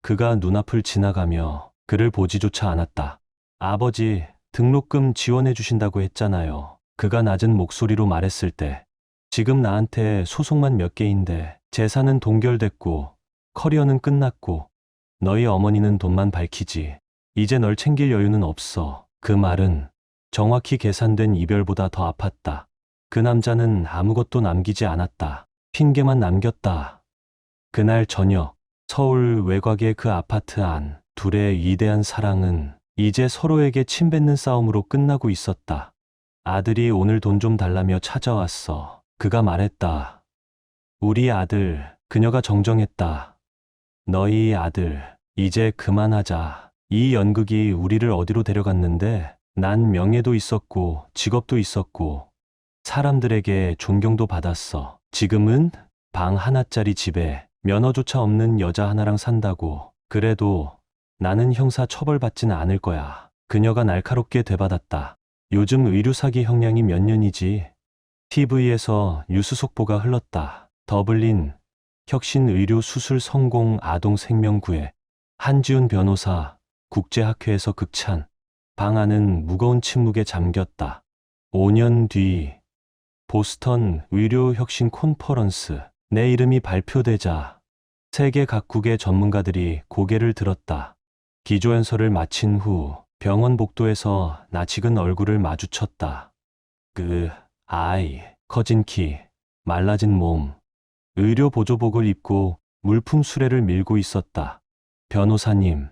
그가 눈앞을 지나가며 그를 보지조차 않았다. 아버지, 등록금 지원해 주신다고 했잖아요. 그가 낮은 목소리로 말했을 때, 지금 나한테 소송만 몇 개인데 재산은 동결됐고 커리어는 끝났고 너희 어머니는 돈만 밝히지. 이제 널 챙길 여유는 없어. 그 말은 정확히 계산된 이별보다 더 아팠다. 그 남자는 아무것도 남기지 않았다. 핑계만 남겼다. 그날 저녁 서울 외곽의 그 아파트 안, 둘의 위대한 사랑은 이제 서로에게 침뱉는 싸움으로 끝나고 있었다. 아들이 오늘 돈 좀 달라며 찾아왔어. 그가 말했다. 우리 아들, 그녀가 정정했다. 너희 아들, 이제 그만하자. 이 연극이 우리를 어디로 데려갔는데 난 명예도 있었고 직업도 있었고 사람들에게 존경도 받았어. 지금은 방 하나짜리 집에 면허조차 없는 여자 하나랑 산다고. 그래도 나는 형사 처벌받지는 않을 거야. 그녀가 날카롭게 되받았다. 요즘 의류 사기 형량이 몇 년이지? TV에서 뉴스 속보가 흘렀다. 더블린 혁신 의료 수술 성공 아동 생명 구해. 한지훈 변호사 국제학회에서 극찬. 방 안은 무거운 침묵에 잠겼다. 5년 뒤 보스턴 의료 혁신 콘퍼런스. 내 이름이 발표되자 세계 각국의 전문가들이 고개를 들었다. 기조연설을 마친 후 병원 복도에서 낯익은 얼굴을 마주쳤다. 그 아이, 커진 키, 말라진 몸, 의료 보조복을 입고 물품 수레를 밀고 있었다. 변호사님,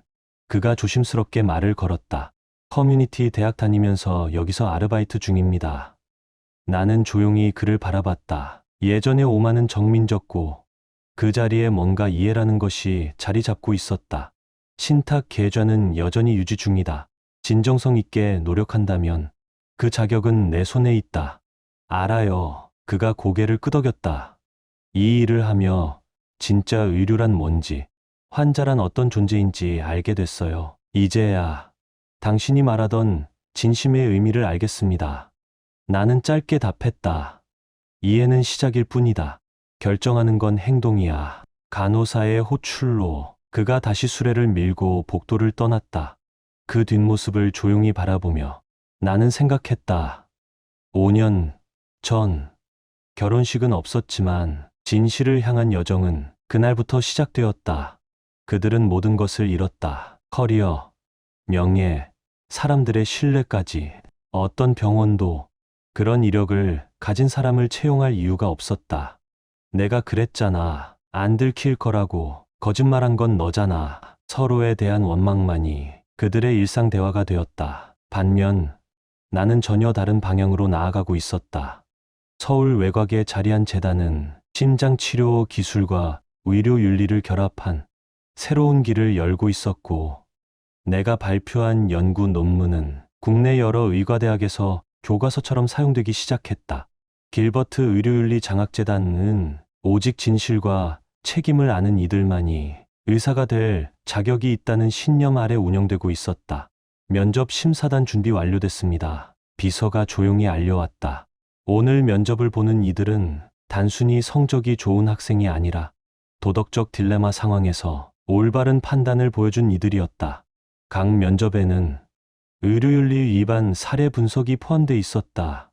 그가 조심스럽게 말을 걸었다. 커뮤니티 대학 다니면서 여기서 아르바이트 중입니다. 나는 조용히 그를 바라봤다. 예전의 오만은 정민졌고 그 자리에 뭔가 이해라는 것이 자리 잡고 있었다. 신탁 계좌는 여전히 유지 중이다. 진정성 있게 노력한다면 그 자격은 내 손에 있다. 알아요. 그가 고개를 끄덕였다. 이 일을 하며 진짜 의료란 뭔지, 환자란 어떤 존재인지 알게 됐어요. 이제야 당신이 말하던 진심의 의미를 알겠습니다. 나는 짧게 답했다. 이해는 시작일 뿐이다. 결정하는 건 행동이야. 간호사의 호출로 그가 다시 수레를 밀고 복도를 떠났다. 그 뒷모습을 조용히 바라보며 나는 생각했다. 5년 전 결혼식은 없었지만 진실을 향한 여정은 그날부터 시작되었다. 그들은 모든 것을 잃었다. 커리어, 명예, 사람들의 신뢰까지. 어떤 병원도 그런 이력을 가진 사람을 채용할 이유가 없었다. 내가 그랬잖아. 안 들킬 거라고. 거짓말한 건 너잖아. 서로에 대한 원망만이 그들의 일상 대화가 되었다. 반면 나는 전혀 다른 방향으로 나아가고 있었다. 서울 외곽에 자리한 재단은 심장치료 기술과 의료윤리를 결합한 새로운 길을 열고 있었고, 내가 발표한 연구 논문은 국내 여러 의과대학에서 교과서처럼 사용되기 시작했다. 길버트 의료윤리 장학재단은 오직 진실과 책임을 아는 이들만이 의사가 될 자격이 있다는 신념 아래 운영되고 있었다. 면접 심사단 준비 완료됐습니다. 비서가 조용히 알려왔다. 오늘 면접을 보는 이들은 단순히 성적이 좋은 학생이 아니라 도덕적 딜레마 상황에서 올바른 판단을 보여준 이들이었다. 각 면접에는 의료윤리 위반 사례 분석이 포함돼 있었다.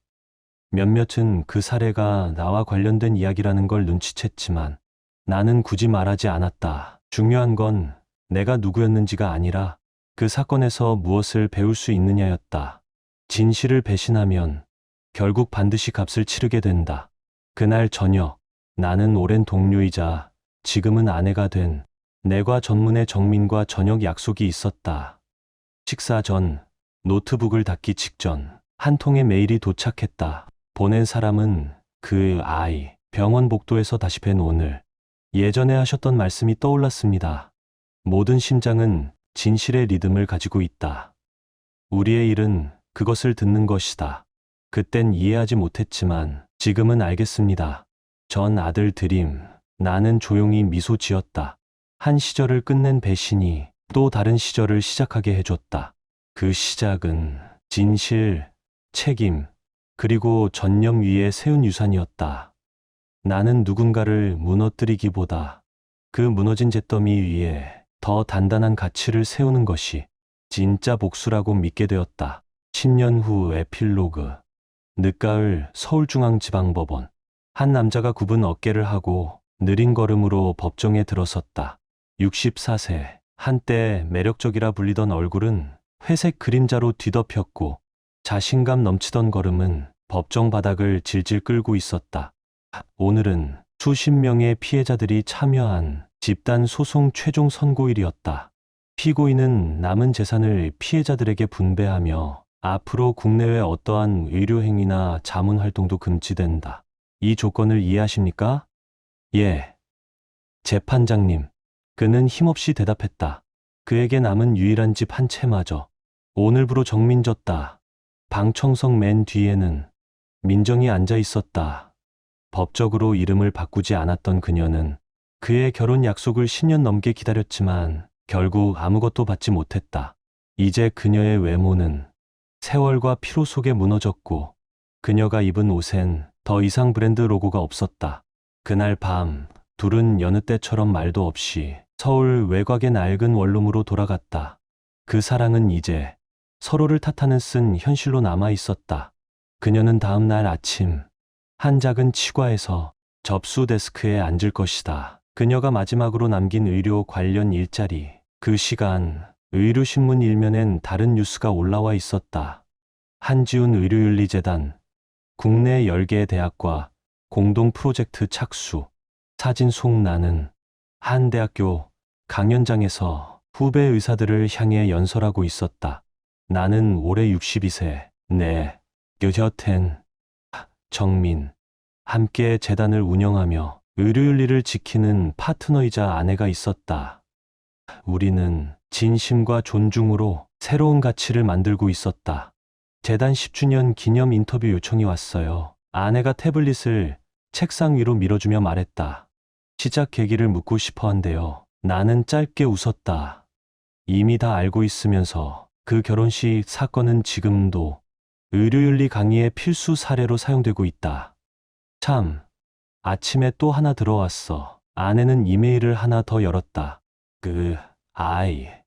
몇몇은 그 사례가 나와 관련된 이야기라는 걸 눈치챘지만 나는 굳이 말하지 않았다. 중요한 건 내가 누구였는지가 아니라 그 사건에서 무엇을 배울 수 있느냐였다. 진실을 배신하면 결국 반드시 값을 치르게 된다. 그날 저녁, 나는 오랜 동료이자 지금은 아내가 된 내과 전문의 정민과 저녁 약속이 있었다. 식사 전, 노트북을 닫기 직전, 한 통의 메일이 도착했다. 보낸 사람은 그 아이, 병원 복도에서 다시 뵌 오늘. 예전에 하셨던 말씀이 떠올랐습니다. 모든 심장은 진실의 리듬을 가지고 있다. 우리의 일은 그것을 듣는 것이다. 그땐 이해하지 못했지만 지금은 알겠습니다. 전 아들 드림, 나는 조용히 미소 지었다. 한 시절을 끝낸 배신이 또 다른 시절을 시작하게 해줬다. 그 시작은 진실, 책임, 그리고 전념 위에 세운 유산이었다. 나는 누군가를 무너뜨리기보다 그 무너진 잿더미 위에 더 단단한 가치를 세우는 것이 진짜 복수라고 믿게 되었다. 10년 후 에필로그. 늦가을 서울중앙지방법원. 한 남자가 굽은 어깨를 하고 느린 걸음으로 법정에 들어섰다. 64세. 한때 매력적이라 불리던 얼굴은 회색 그림자로 뒤덮였고 자신감 넘치던 걸음은 법정 바닥을 질질 끌고 있었다. 오늘은 수십 명의 피해자들이 참여한 집단 소송 최종 선고일이었다. 피고인은 남은 재산을 피해자들에게 분배하며 앞으로 국내외 어떠한 의료행위나 자문활동도 금지된다. 이 조건을 이해하십니까? 예. 재판장님. 그는 힘없이 대답했다. 그에게 남은 유일한 집 한 채마저 오늘부로 정민졌다. 방청석 맨 뒤에는 민정이 앉아 있었다. 법적으로 이름을 바꾸지 않았던 그녀는 그의 결혼 약속을 10년 넘게 기다렸지만 결국 아무것도 받지 못했다. 이제 그녀의 외모는 세월과 피로 속에 무너졌고 그녀가 입은 옷엔 더 이상 브랜드 로고가 없었다. 그날 밤 둘은 여느 때처럼 말도 없이 서울 외곽의 낡은 원룸으로 돌아갔다. 그 사랑은 이제 서로를 탓하는 쓴 현실로 남아 있었다. 그녀는 다음 날 아침 한 작은 치과에서 접수 데스크에 앉을 것이다. 그녀가 마지막으로 남긴 의료 관련 일자리. 그 시간 의료신문 일면엔 다른 뉴스가 올라와 있었다. 한지훈 의료윤리재단, 국내 10개의 대학과 공동 프로젝트 착수. 사진 속 나는 한 대학교 강연장에서 후배 의사들을 향해 연설하고 있었다. 나는 올해 62세, 내 곁엔 정민, 함께 재단을 운영하며 의료윤리를 지키는 파트너이자 아내가 있었다. 우리는 진심과 존중으로 새로운 가치를 만들고 있었다. 재단 10주년 기념 인터뷰 요청이 왔어요. 아내가 태블릿을 책상 위로 밀어주며 말했다. 시작 계기를 묻고 싶어 한대요. 나는 짧게 웃었다. 이미 다 알고 있으면서 그 결혼식 사건은 지금도 의료윤리 강의의 필수 사례로 사용되고 있다. 참, 아침에 또 하나 들어왔어. 아내는 이메일을 하나 더 열었다.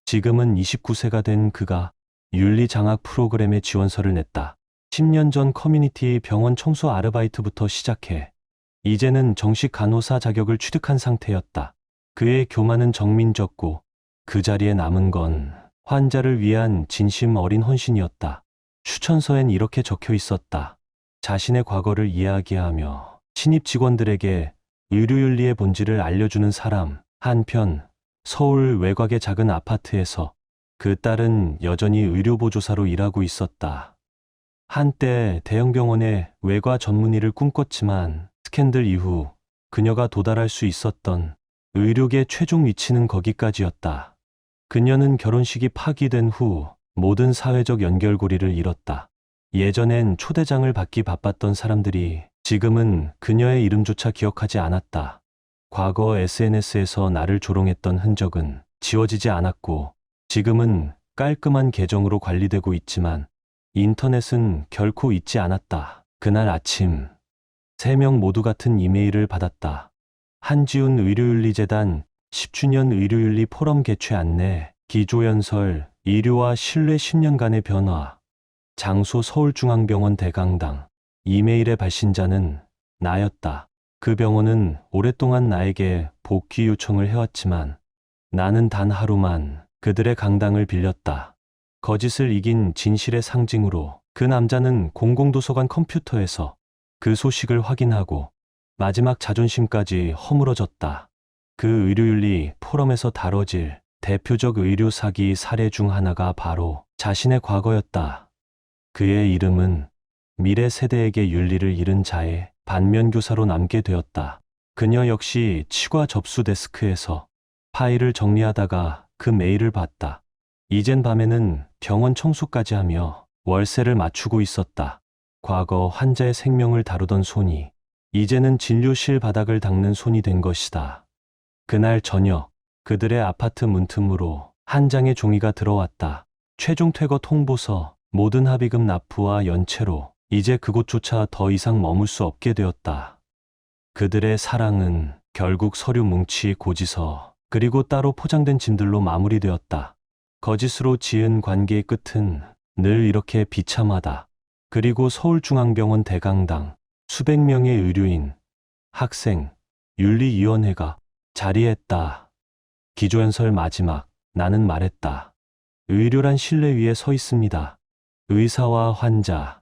지금은 29세가 된 그가 윤리장학 프로그램에 지원서를 냈다. 10년 전 커뮤니티 병원 청소 아르바이트부터 시작해 이제는 정식 간호사 자격을 취득한 상태였다. 그의 교만은 정민졌고 그 자리에 남은 건 환자를 위한 진심 어린 헌신이었다. 추천서엔 이렇게 적혀 있었다. 자신의 과거를 이야기하며 신입 직원들에게 의료윤리의 본질을 알려주는 사람. 한편 서울 외곽의 작은 아파트에서 그 딸은 여전히 의료보조사로 일하고 있었다. 한때 대형병원의 외과 전문의를 꿈꿨지만 스캔들 이후 그녀가 도달할 수 있었던 의료계 최종 위치는 거기까지였다. 그녀는 결혼식이 파기된 후 모든 사회적 연결고리를 잃었다. 예전엔 초대장을 받기 바빴던 사람들이 지금은 그녀의 이름조차 기억하지 않았다. 과거 SNS에서 나를 조롱했던 흔적은 지워지지 않았고 지금은 깔끔한 계정으로 관리되고 있지만 인터넷은 결코 잊지 않았다. 그날 아침 3명 모두 같은 이메일을 받았다. 한지훈 의료윤리재단 10주년 의료윤리 포럼 개최 안내, 기조연설, 의료와 신뢰 10년간의 변화, 장소 서울중앙병원 대강당. 이메일의 발신자는 나였다. 그 병원은 오랫동안 나에게 복귀 요청을 해왔지만 나는 단 하루만 그들의 강당을 빌렸다. 거짓을 이긴 진실의 상징으로 그 남자는 공공도서관 컴퓨터에서 그 소식을 확인하고 마지막 자존심까지 허물어졌다. 그 의료윤리 포럼에서 다뤄질 대표적 의료 사기 사례 중 하나가 바로 자신의 과거였다. 그의 이름은 미래 세대에게 윤리를 잃은 자의 반면교사로 남게 되었다. 그녀 역시 치과 접수 데스크에서 파일을 정리하다가 그 메일을 봤다. 이젠 밤에는 병원 청소까지 하며 월세를 맞추고 있었다. 과거 환자의 생명을 다루던 손이 이제는 진료실 바닥을 닦는 손이 된 것이다. 그날 저녁 그들의 아파트 문틈으로 한 장의 종이가 들어왔다. 최종 퇴거 통보서, 모든 합의금 납부와 연체로 이제 그곳조차 더 이상 머물 수 없게 되었다. 그들의 사랑은 결국 서류 뭉치 고지서 그리고 따로 포장된 짐들로 마무리되었다. 거짓으로 지은 관계의 끝은 늘 이렇게 비참하다. 그리고 서울중앙병원 대강당 수백 명의 의료인, 학생, 윤리위원회가 자리했다. 기조연설 마지막, 나는 말했다. 의료란 신뢰 위에 서 있습니다. 의사와 환자,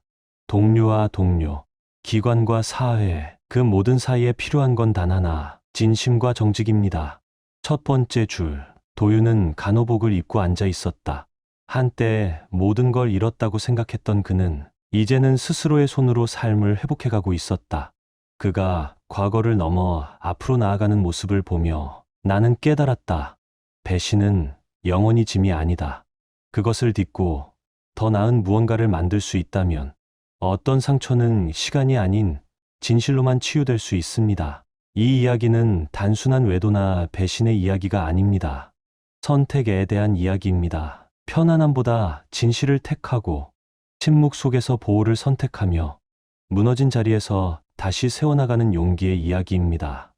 동료와 동료, 기관과 사회, 그 모든 사이에 필요한 건 단 하나, 진심과 정직입니다. 첫 번째 줄, 도윤은 간호복을 입고 앉아 있었다. 한때 모든 걸 잃었다고 생각했던 그는 이제는 스스로의 손으로 삶을 회복해가고 있었다. 그가 과거를 넘어 앞으로 나아가는 모습을 보며 나는 깨달았다. 배신은 영원히 짐이 아니다. 그것을 딛고 더 나은 무언가를 만들 수 있다면 어떤 상처는 시간이 아닌 진실로만 치유될 수 있습니다. 이 이야기는 단순한 외도나 배신의 이야기가 아닙니다. 선택에 대한 이야기입니다. 편안함보다 진실을 택하고 침묵 속에서 보호를 선택하며 무너진 자리에서 다시 세워나가는 용기의 이야기입니다.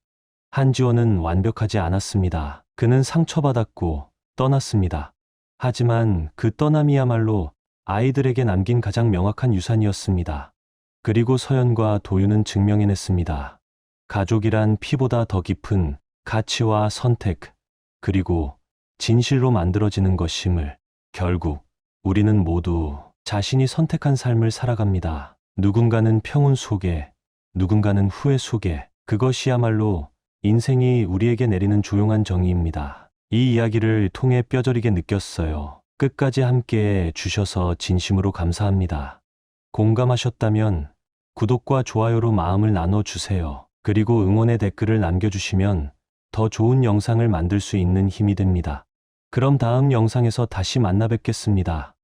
한지원은 완벽하지 않았습니다. 그는 상처받았고 떠났습니다. 하지만 그 떠남이야말로 아이들에게 남긴 가장 명확한 유산이었습니다. 그리고 서연과 도윤은 증명해냈습니다. 가족이란 피보다 더 깊은 가치와 선택, 그리고 진실로 만들어지는 것임을. 결국 우리는 모두 자신이 선택한 삶을 살아갑니다. 누군가는 평온 속에, 누군가는 후회 속에. 그것이야말로 인생이 우리에게 내리는 조용한 정의입니다. 이 이야기를 통해 뼈저리게 느꼈어요. 끝까지 함께해 주셔서 진심으로 감사합니다. 공감하셨다면 구독과 좋아요로 마음을 나눠주세요. 그리고 응원의 댓글을 남겨주시면 더 좋은 영상을 만들 수 있는 힘이 됩니다. 그럼 다음 영상에서 다시 만나 뵙겠습니다.